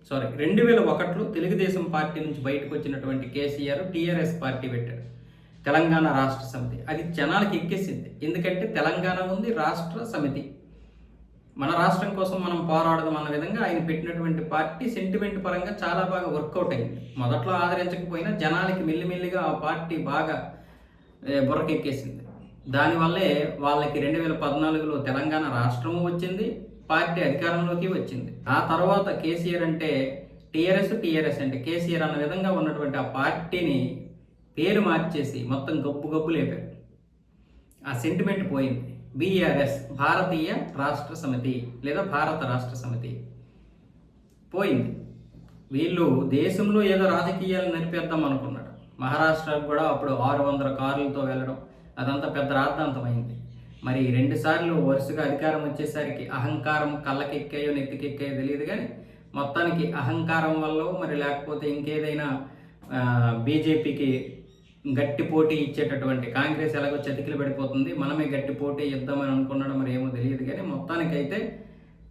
2001లో Telugu Desam party నుంచి బయటకు వచ్చినటువంటి కేసీఆర్ టీఆర్ఎస్ పార్టీ పెట్టాడు. తెలంగాణ రాష్ట్ర సమితి. అది జనాలకి ఎక్కేసింది. ఎందుకంటే తెలంగాణ ఉంది, రాష్ట్ర సమితి. మన రాష్ట్రం కోసం మనం పోరాడదాం అన్న విధంగా ఆయన పెట్టినటువంటి పార్టీ సెంటిమెంట్ పరంగా చాలా బాగా వర్కౌట్ అయింది. మొదట్లో ఆదరించకపోయినా జనాలకి మెల్లిమెల్లిగా ఆ పార్టీ బాగా బుర్రకెక్కేసింది. దానివల్లే వాళ్ళకి 2014లో తెలంగాణ రాష్ట్రము వచ్చింది, పార్టీ అధికారంలోకి వచ్చింది. ఆ తర్వాత కేసీఆర్ అంటే టీఆర్ఎస్ అంటే కేసీఆర్ అన్న విధంగా ఉన్నటువంటి ఆ పార్టీని పేరు మార్చేసి మొత్తం గబ్బు లేపారు. ఆ సెంటిమెంట్ పోయింది. బీఆర్ఎస్, భారతీయ రాష్ట్ర సమితి లేదా భారత రాష్ట్ర సమితి పోయింది. వీళ్ళు దేశంలో ఏదో రాజకీయాలు నడిపేద్దాం అనుకున్నాడు. మహారాష్ట్రకు కూడా అప్పుడు 600 కార్లతో వెళ్ళడం అదంతా పెద్ద రాద్ధాంతమైంది. మరి 2 సార్లు వరుసగా అధికారం వచ్చేసరికి అహంకారం కళ్ళకెక్కాయో నెత్తికెక్కాయో తెలియదు, కానీ మొత్తానికి అహంకారం వల్ల మరి లేకపోతే ఇంకేదైనా బీజేపీకి గట్టి పోటీ ఇచ్చేటటువంటి, కాంగ్రెస్ ఎలాగో చతికిలు పడిపోతుంది, మనమే గట్టి పోటీ ఇద్దామని అనుకున్నాడు, మరి ఏమో తెలియదు. కానీ మొత్తానికైతే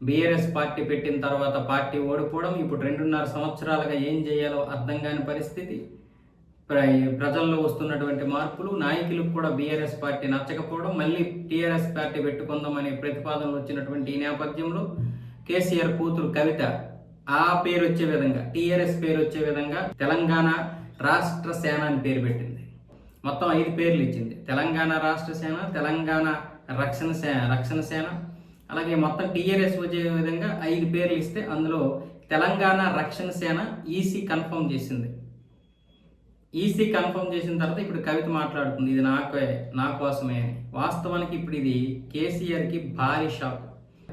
బీఆర్ఎస్ పార్టీ పెట్టిన తర్వాత పార్టీ ఓడిపోవడం, ఇప్పుడు 2.5 సంవత్సరాలుగా ఏం చేయాలో అర్థం కాని పరిస్థితి, ప్రజల్లో వస్తున్నటువంటి మార్పులు, నాయకులకు కూడా బీఆర్ఎస్ పార్టీ నచ్చకపోవడం, మళ్ళీ టీఆర్ఎస్ పార్టీ పెట్టుకుందామనే ప్రతిపాదనలు వచ్చినటువంటి ఈ నేపథ్యంలో కేసీఆర్ కూతురు కవిత ఆ పేరు వచ్చే విధంగా, టీఆర్ఎస్ పేరు వచ్చే విధంగా తెలంగాణ రాష్ట్ర సేన అని పేరు పెట్టింది. మొత్తం 5 పేర్లు ఇచ్చింది. తెలంగాణ రాష్ట్ర సేన, తెలంగాణ రక్షణ సేన, అలాగే మొత్తం టీఆర్ఎస్ వచ్చే విధంగా 5 పేర్లు ఇస్తే అందులో తెలంగాణ రక్షణ సేన ఈసీ కన్ఫర్మ్ చేసింది. ఈసీ కన్ఫర్మ్ చేసిన తర్వాత ఇప్పుడు కవిత మాట్లాడుతుంది, ఇది నా కోసమే అని. వాస్తవానికి ఇప్పుడు ఇది కేసీఆర్కి భారీ షాక్.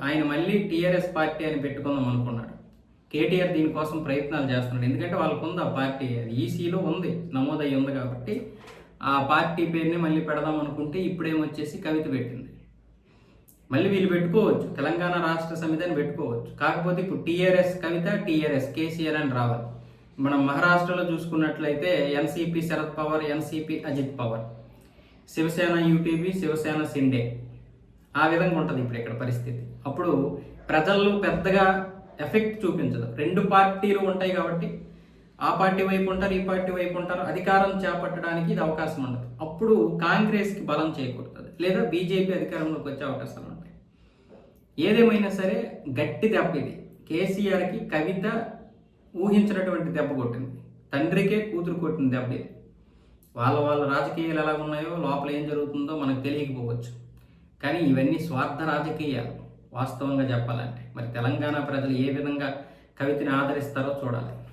ఆయన మళ్ళీ టీఆర్ఎస్ పార్టీ అని పెట్టుకుందాం అనుకున్నాడు. కేటీఆర్ దీనికోసం ప్రయత్నాలు చేస్తున్నాడు. ఎందుకంటే వాళ్ళకు ఉంది ఆ పార్టీ, అది ఈసీలో ఉంది, నమోదయ్యి ఉంది. కాబట్టి ఆ పార్టీ పేరుని మళ్ళీ పెడదాం అనుకుంటే ఇప్పుడేమొచ్చేసి కవిత పెట్టింది. మళ్ళీ వీళ్ళు పెట్టుకోవచ్చు, తెలంగాణ రాష్ట్ర సమితి అని పెట్టుకోవచ్చు. కాకపోతే ఇప్పుడు టీఆర్ఎస్ కవిత, టీఆర్ఎస్ కేసీఆర్ అని రావాలి. మనం మహారాష్ట్రలో చూసుకున్నట్లయితే ఎన్సీపీ శరద్ పవార్, ఎన్సీపీ అజిత్ పవార్, శివసేన యూటీపీ, శివసేన సిండే, ఆ విధంగా ఉంటుంది ఇప్పుడు ఇక్కడ పరిస్థితి. అప్పుడు ప్రజల్లో పెద్దగా ఎఫెక్ట్ చూపించదు. 2 పార్టీలు ఉంటాయి కాబట్టి ఆ పార్టీ వైపు ఉంటారు, ఈ పార్టీ వైపు ఉంటారు. అధికారం చేపట్టడానికి ఇది అవకాశం ఉండదు. అప్పుడు కాంగ్రెస్కి బలం చేకూరుతుంది, లేదా బీజేపీ అధికారంలోకి వచ్చే అవకాశాలు ఉంటాయి. ఏదేమైనా సరే గట్టి దెబ్బ ఇది. కేసీఆర్కి కవిత ఊహించినటువంటి దెబ్బ కొట్టింది. తండ్రికే కూతురు కొట్టిన దెబ్బ ఇది. వాళ్ళ రాజకీయాలు ఎలా ఉన్నాయో, లోపల ఏం జరుగుతుందో మనకు తెలియకపోవచ్చు. కానీ ఇవన్నీ స్వార్థ రాజకీయాలు వాస్తవంగా చెప్పాలంటే. మరి తెలంగాణ ప్రజలు ఏ విధంగా కవితని ఆదరిస్తారో చూడాలి.